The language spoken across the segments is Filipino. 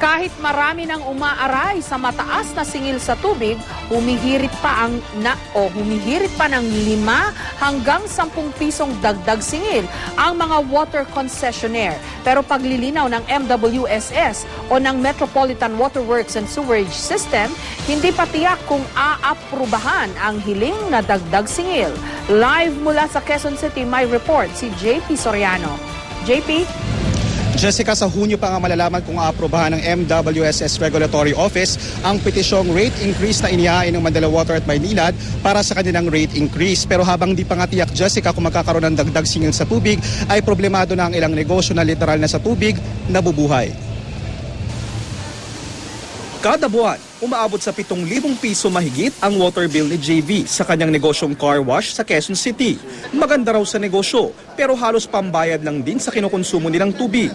Kahit marami nang umaaray sa mataas na singil sa tubig, humihirit pa ng 5 hanggang 10 pisong dagdag singil ang mga water concessionaire. Pero paglilinaw ng MWSS o ng Metropolitan Water Works and Sewerage System, hindi pa tiyak kung aaprubahan ang hiling na dagdag singil. Live mula sa Quezon City, may report si JP Soriano. JP? Jessica, sa Hunyo pa nga malalaman kung aaprobahan ng MWSS Regulatory Office ang petisyong rate increase na inihain ng Manila Water at Maynilad para sa kanilang rate increase. Pero habang di pa nga tiyak, Jessica, kung magkakaroon ng dagdag singil sa tubig, ay problemado na ang ilang negosyo na literal na sa tubig nabubuhay. Kada buwan, umaabot sa 7,000 piso mahigit ang water bill ni JV sa kanyang negosyong car wash sa Quezon City. Maganda raw sa negosyo, pero halos pambayad lang din sa kinukonsumo nilang tubig.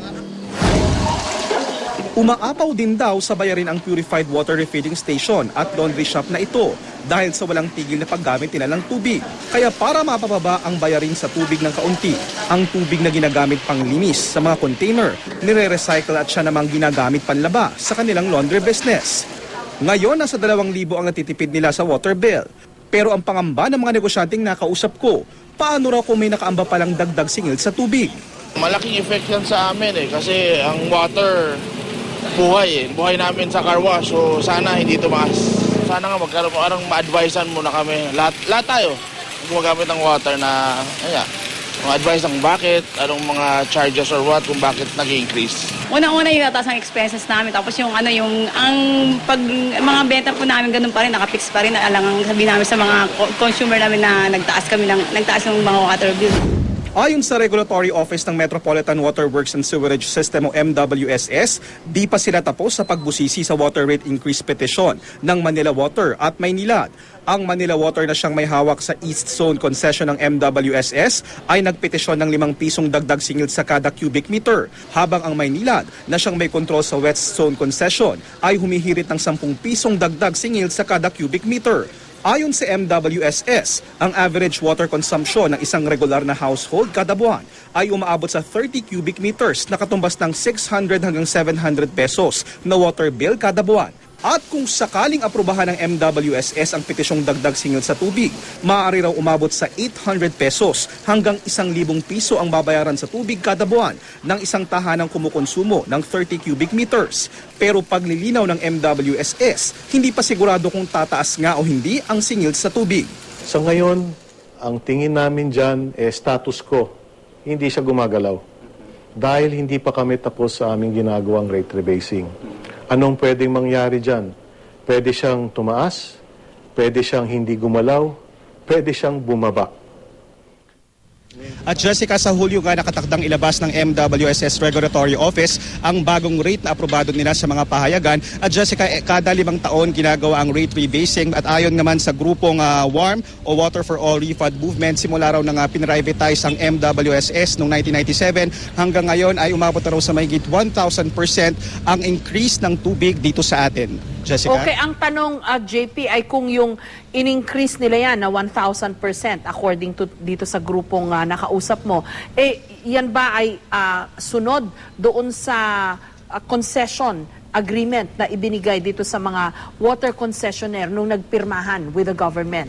Umaapaw din daw sa bayarin ang purified water refilling station at laundry shop na ito dahil sa walang tigil na paggamit nila ng tubig. Kaya para mapababa ang bayarin sa tubig ng kaunti, ang tubig na ginagamit pang linis sa mga container, nire-recycle at siya namang ginagamit panlaba sa kanilang laundry business. Ngayon, nasa 2,000 ang natitipid nila sa water bill. Pero ang pangamba ng mga negosyanteng nakausap ko, paano raw kung may nakaamba palang dagdag singil sa tubig? Malaking effect yan sa amin kasi ang water buhay namin sa car wash. So sana hindi tumaas. Sana nga magkaroon parang ma-advisean muna kami. Lahat tayo gumagamit ng water na ma-advise ng bakit, anong mga charges or what, kung bakit nag-increase. Una-una yung tataas ang expenses namin, tapos mga benta po namin ganun pa rin, nakapix pa rin, alangang sabihin namin sa mga consumer namin na nagtaas ng mga water bill. Ayon sa Regulatory Office ng Metropolitan Water Works and Sewerage System o MWSS, di pa sila tapos sa pagbusisi sa water rate increase petition ng Manila Water at Maynilad. Ang Manila Water na siyang may hawak sa East Zone concession ng MWSS ay nagpetisyon ng 5 pisong dagdag singil sa kada cubic meter, habang ang Maynilad na siyang may kontrol sa West Zone concession ay humihirit ng 10 pisong dagdag singil sa kada cubic meter. Ayon sa MWSS, ang average water consumption ng isang regular na household kada buwan ay umaabot sa 30 cubic meters na katumbas ng 600 hanggang 700 pesos na water bill kada buwan. At kung sakaling aprubahan ng MWSS ang petisyong dagdag singil sa tubig, maaari raw umabot sa 800 pesos hanggang 1,000 piso ang babayaran sa tubig kada buwan ng isang tahanang kumukonsumo ng 30 cubic meters. Pero paglilinaw ng MWSS, hindi pa sigurado kung tataas nga o hindi ang singil sa tubig. So ngayon, ang tingin namin dyan status quo. Hindi siya gumagalaw. Dahil hindi pa kami tapos sa aming ginagawang rate rebasing. Anong pwedeng mangyari dyan? Pwede siyang tumaas, pwede siyang hindi gumalaw, pwede siyang bumaba. At Jessica, sa Hulyo nga nakatakdang ilabas ng MWSS Regulatory Office ang bagong rate na aprobado nila sa mga pahayagan. At Jessica, kada 5 taon ginagawa ang rate rebasing at ayon naman sa grupong WARM o Water for All Refund Movement, simula raw nang pinrivatize ang MWSS noong 1997 hanggang ngayon ay umabot na raw sa mahigit 1,000% ang increase ng tubig dito sa atin. Jessica? Okay, ang tanong, JP, ay kung yung in-increase nila yan na 1,000% according to dito sa grupong nakausap mo, yan ba ay sunod doon sa concession agreement na ibinigay dito sa mga water concessionaire nung nagpirmahan with the government?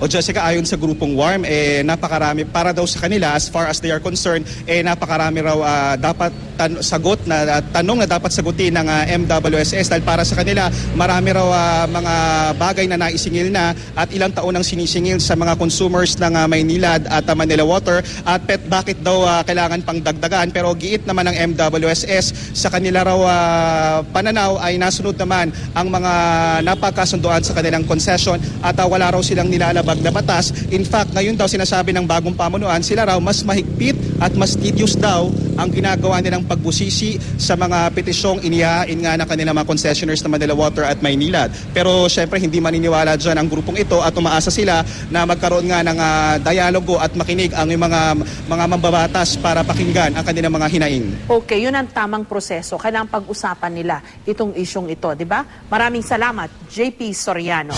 O Jessica, ayon sa grupong WARM, napakarami para daw sa kanila as far as they are concerned, napakarami raw dapat tanong na dapat sagutin ng MWSS dahil para sa kanila marami raw mga bagay na naisingil na at ilang taon ang sinisingil sa mga consumers ng Maynilad at Manila Water at bakit daw kailangan pang dagdagan, pero giit naman ng MWSS sa kanila raw pananaw ay nasunod naman ang mga napagkasunduan sa kanilang concession at wala raw silang nilalabas na batas. In fact, ngayon daw sinasabi ng bagong pamunuan, sila raw mas mahigpit at mas tedious daw ang ginagawa nilang pagbusisi sa mga petisyong inihain nga ng kanilang mga concessionaires na Manila Water at Maynilad. Pero syempre hindi maniniwala dyan ang grupong ito at umaasa sila na magkaroon nga ng dialogo at makinig ang mga mambabatas para pakinggan ang kanilang mga hinaing. Okay, yun ang tamang proseso. Kailangang pag-usapan nila itong isyong ito, di ba? Maraming salamat, JP Soriano.